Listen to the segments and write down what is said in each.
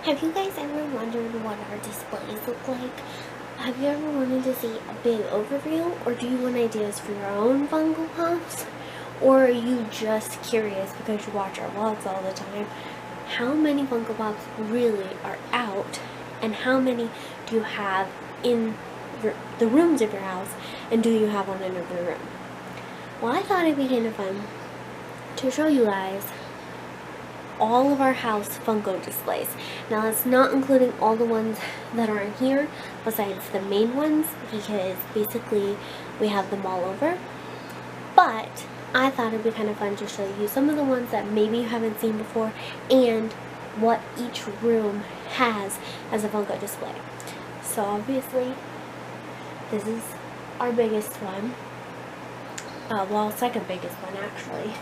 Have you guys ever wondered what our displays look like? Have you ever wanted to see a big overview, or do you want ideas for your own Funko Pops? Or are you just curious because you watch our vlogs all the time? How many Funko Pops really are out, and how many do you have in the rooms of your house, and do you have one in every room? Well, I thought it'd be kind of fun to show you guys all of our house Funko displays. Now that's not including all the ones that are in here besides the main ones, because basically we have them all over. But I thought it'd be kind of fun to show you some of the ones that maybe you haven't seen before and what each room has as a Funko display. So obviously this is our biggest one. Well, second biggest one actually.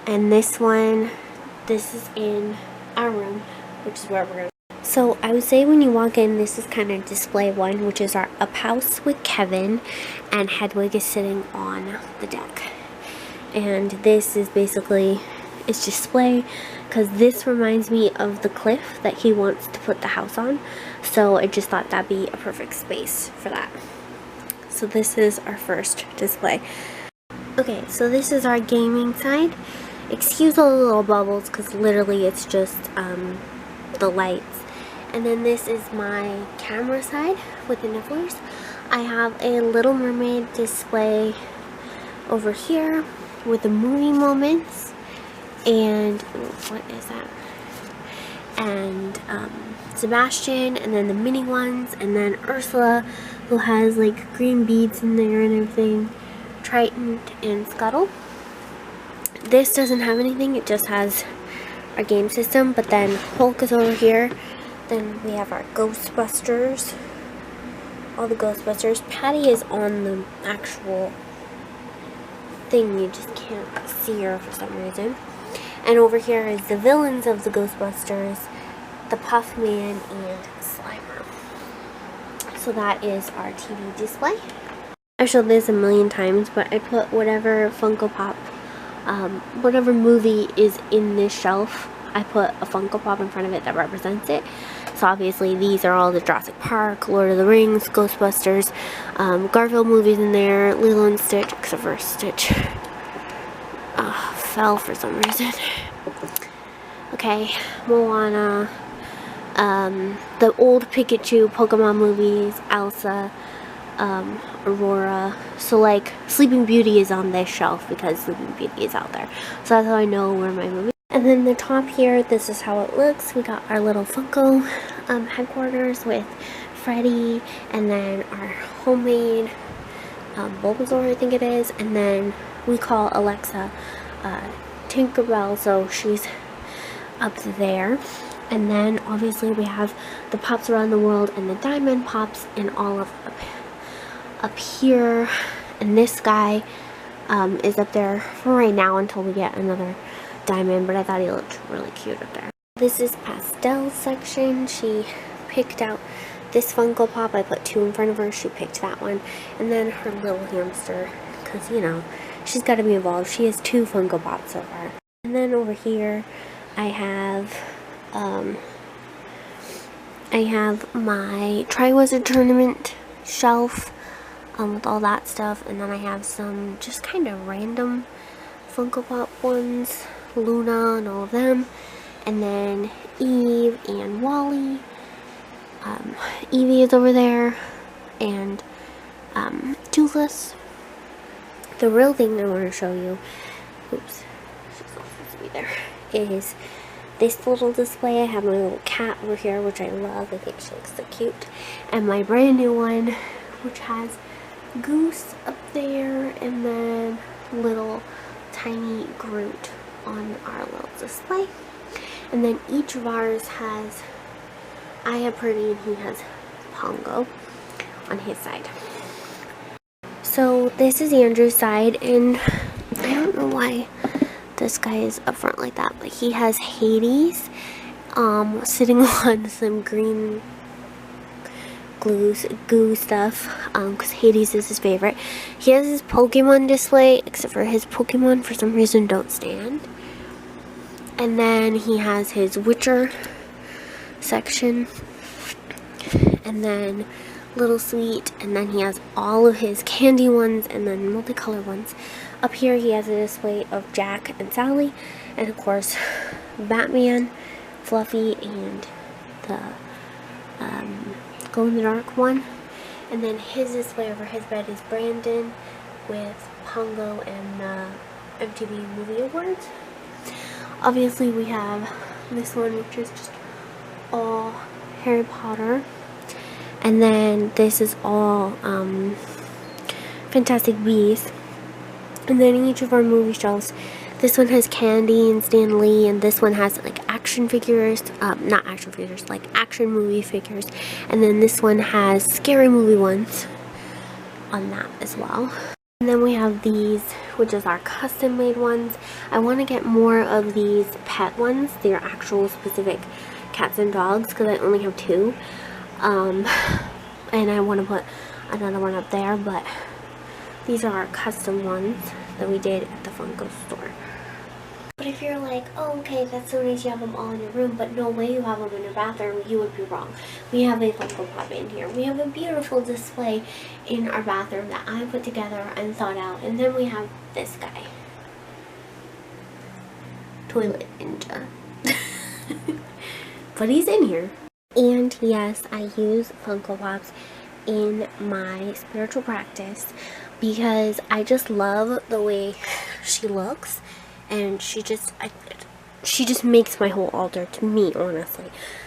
And this is in our room, which is where we're going. So I would say when you walk in, this is kind of display one, which is our up house with Kevin, and Hedwig is sitting on the deck. And this is basically its display, because this reminds me of the cliff that he wants to put the house on. So I just thought that'd be a perfect space for that. So this is our first display. Okay, so this is our gaming side. Excuse all the little bubbles, because literally it's just the lights. And then this is my camera side with the nifflers. I have a Little Mermaid display over here with the movie moments, and what is that? And Sebastian, and then the mini ones, and then Ursula, who has like green beads in there and everything, Triton, and Scuttle. This doesn't have anything, it just has our game system, but then Hulk is over here. Then we have our Ghostbusters, all the Ghostbusters. Patty is on the actual thing, you just can't see her for some reason. And over here is the villains of the Ghostbusters, the Puffman, and Slimer. So that is our TV display. I've showed this a million times, but I put whatever Funko Pop, whatever movie is in this shelf, I put a Funko Pop in front of it that represents it. So obviously these are all the Jurassic Park, Lord of the Rings, Ghostbusters, Garfield movies in there, Lilo and Stitch, except for Stitch fell for some reason. Okay, Moana, the old Pikachu Pokemon movies, Elsa, Aurora. So like Sleeping Beauty is on this shelf because Sleeping Beauty is out there. So that's how I know where my movie. And then the top here, this is how it looks. We got our little Funko headquarters with Freddy, and then our homemade Bulbasaur, I think it is, and then we call Alexa Tinkerbell, so she's up there. And then obviously we have the Pops Around the World and the Diamond Pops, and all of up here. And this guy is up there for right now until we get another diamond, but I thought he looked really cute up there. This is pastel section. She picked out this Funko Pop. I put two in front of her. She picked that one. And then her little hamster, because you know she's got to be involved. She has two Funko Pops so far. And then over here I have my Triwizard Tournament shelf with all that stuff, and then I have some just kind of random Funko Pop ones, Luna and all of them, and then Eve and Wally. Evie is over there, and Toothless. The real thing I want to show you, oops, she's not supposed to be there, is this little display. I have my little cat over here, which I love. I think she looks so cute. And my brand new one, which has Goose up there, and then little tiny Groot on our little display. And then each of ours has, I have Pretty and he has Pongo on his side. So this is Andrew's side, and I don't know why this guy is up front like that, but he has Hades sitting on some green goo stuff, because Hades is his favorite. He has his Pokemon display, except for his Pokemon for some reason don't stand. And then he has his Witcher section, and then Little Sweet, and then he has all of his candy ones and then multicolored ones. Up here he has a display of Jack and Sally, and of course Batman, Fluffy, and the glow-in-the-dark one. And then his display over his bed is Brandon with Pongo and MTV Movie Awards. Obviously we have this one, which is just all Harry Potter. And then this is all Fantastic Beasts. And then each of our movie shelves, this one has Candy and Stan Lee, and this one has like action figures, not action figures, like action movie figures. And then this one has scary movie ones on that as well. And then we have these, which is our custom made ones. I want to get more of these pet ones. They're actual specific cats and dogs because I only have 2. And I want to put another one up there, but these are our custom ones that we did at the Funko store. But if you're like, oh, okay, that's so nice you have them all in your room, but no way you have them in your bathroom, you would be wrong. We have a Funko Pop in here. We have a beautiful display in our bathroom that I put together and thought out. And then we have this guy. Toilet Ninja. But he's in here. And yes, I use Funko Pops in my spiritual practice because I just love the way she looks, and she just makes my whole altar to me, honestly.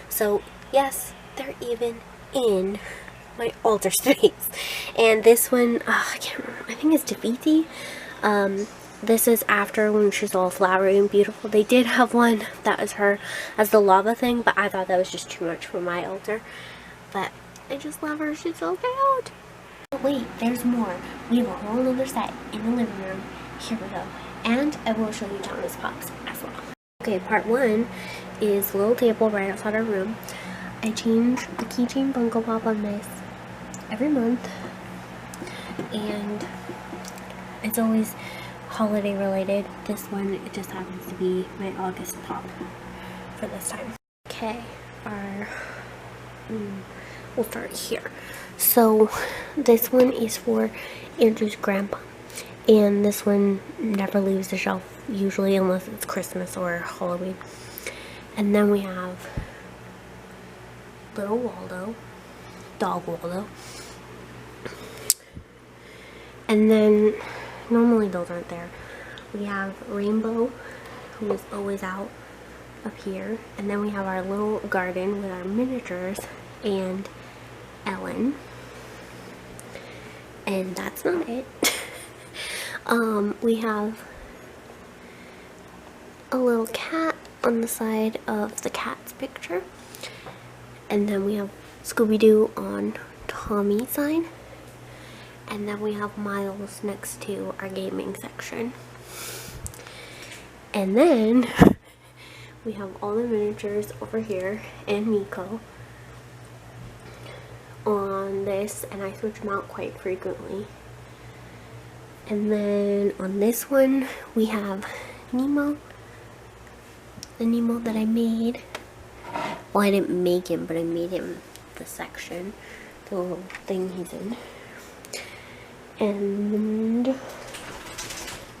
So yes, they're even in my altar space. And this one, I can't remember, I think it's Tafiti. This is after when she's all flowery and beautiful. They did have one that was her as the lava thing, but I thought that was just too much for my altar. But I just love her. She's so cute. Oh, wait, there's more. We have a whole other set in the living room. Here we go. And I will show you Thomas Pops as well. Okay, part 1 is the little table right outside our room. I change the keychain Funko Pop on this every month. And it's always holiday related. This one, it just happens to be my August pop for this time. Okay, we'll start here. So this one is for Andrew's grandpa, and this one never leaves the shelf usually unless it's Christmas or Halloween. And then we have little Waldo, dog Waldo, and then normally those aren't there. We have Rainbow, who is always out up here. And then we have our little garden with our miniatures and Ellen. And that's not it. We have a little cat on the side of the cat's picture. And then we have Scooby-Doo on Tommy's side. And then we have Miles next to our gaming section. And then we have all the miniatures over here and Nico on this, and I switch them out quite frequently. And then on this one we have Nemo, the Nemo that I made. Well, I didn't make him, but I made him the section, the little thing he's in. And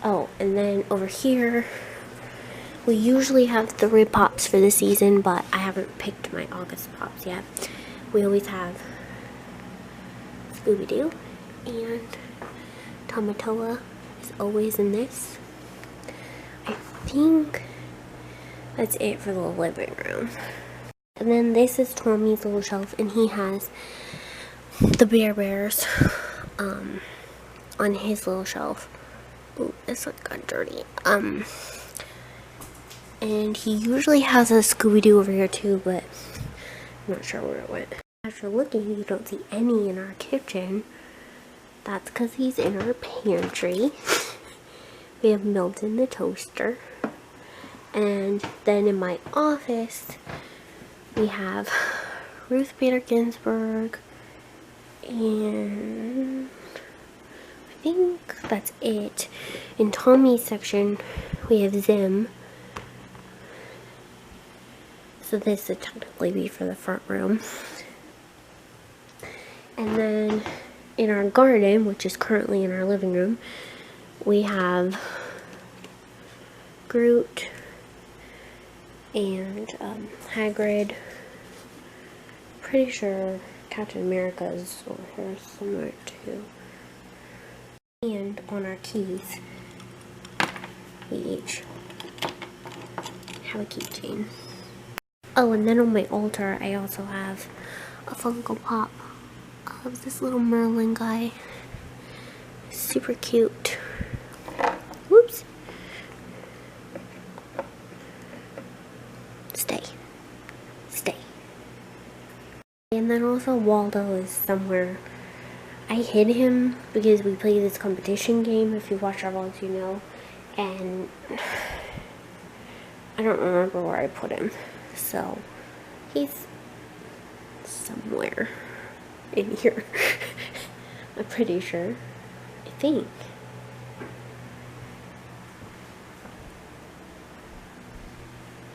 oh, and then over here we usually have 3 pops for the season, but I haven't picked my August pops yet. We always have Scooby-Doo, and Tamatoa is always in this. I think that's it for the living room. And then this is Tommy's little shelf, and he has the Bear Bears on his little shelf. Ooh, this one got dirty. And he usually has a Scooby-Doo over here too, but I'm not sure where it went. After looking, you don't see any in our kitchen. That's because he's in our pantry. We have Milton the toaster. And then in my office, we have Ruth Bader Ginsburg, and I think that's it. In Tommy's section, we have Zim, So this would technically be for the front room. And then in our garden, which is currently in our living room, we have Groot and Hagrid. Pretty sure Captain America's over here somewhere too. And on our keys, we each have a keychain. Oh, and then on my altar, I also have a Funko Pop of this little Merlin guy. Super cute. Whoops. Stay. Stay. And then also Waldo is somewhere. I hid him because we play this competition game. If you watch our vlogs, you know. And I don't remember where I put him. So he's somewhere in here. I'm pretty sure. I think.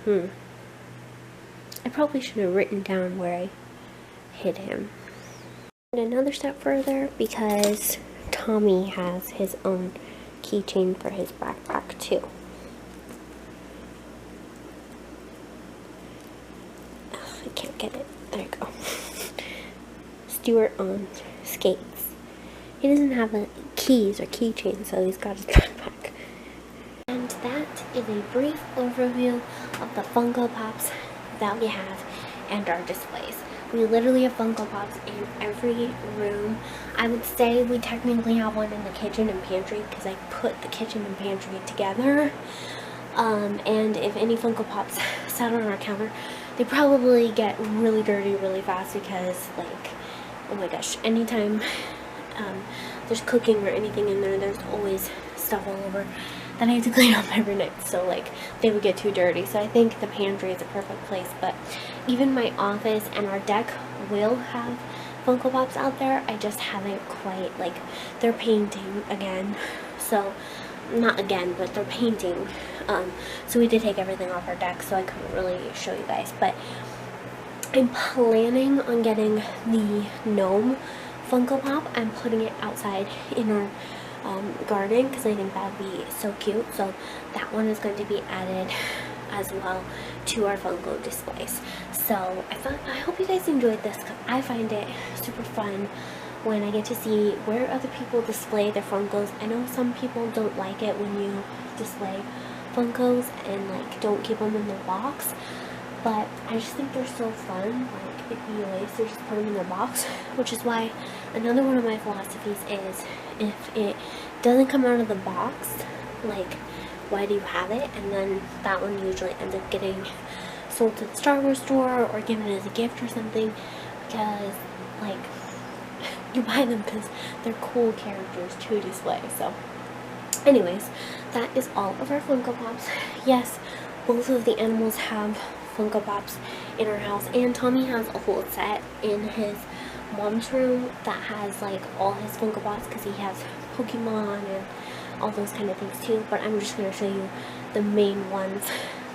I probably should have written down where I hid him. And another step further, because Tommy has his own keychain for his backpack too. Oh, I can't get it. There you go. Stuart on skates. He doesn't have keys or keychain, so he's got his backpack. And that is a brief overview of the Funko Pops that we have and our displays. We literally have Funko Pops in every room. I would say we technically have one in the kitchen and pantry because I put the kitchen and pantry together. And if any Funko Pops sat on our counter, they probably get really dirty really fast because, like, oh my gosh, anytime there's cooking or anything in there, there's always stuff all over that I have to clean up every night. So, like, they would get too dirty. So I think the pantry is a perfect place. But even my office and our deck will have Funko Pops out there. I just haven't quite, like, they're painting again. So, not again, but they're painting. So we did take everything off our deck, so I couldn't really show you guys. But I'm planning on getting the gnome Funko Pop. I'm putting it outside in our garden because I think that would be so cute. So that one is going to be added as well to our Funko displays. So I hope you guys enjoyed this because I find it super fun when I get to see where other people display their Funkos. I know some people don't like it when you display Funkos and, like, don't keep them in the box, but I just think they're so fun. Like, it'd be a waste to just put them in the box, which is why another one of my philosophies is, if it doesn't come out of the box, like, why do you have it? And then that one usually ends up getting sold to the Star Wars store or given as a gift or something, because, like, you buy them because they're cool characters to display. So anyways, that is all of our Funko Pops. Yes, both of the animals have Funko Pops in our house, and Tommy has a whole set in his mom's room that has, like, all his Funko Pops because he has Pokemon and all those kind of things too. But I'm just going to show you the main ones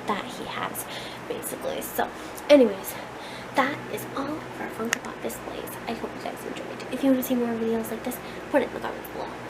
that he has, basically. So anyways, that is all for our Funko Pop displays. I hope you guys enjoyed. If you want to see more videos like this, put it in the comments below.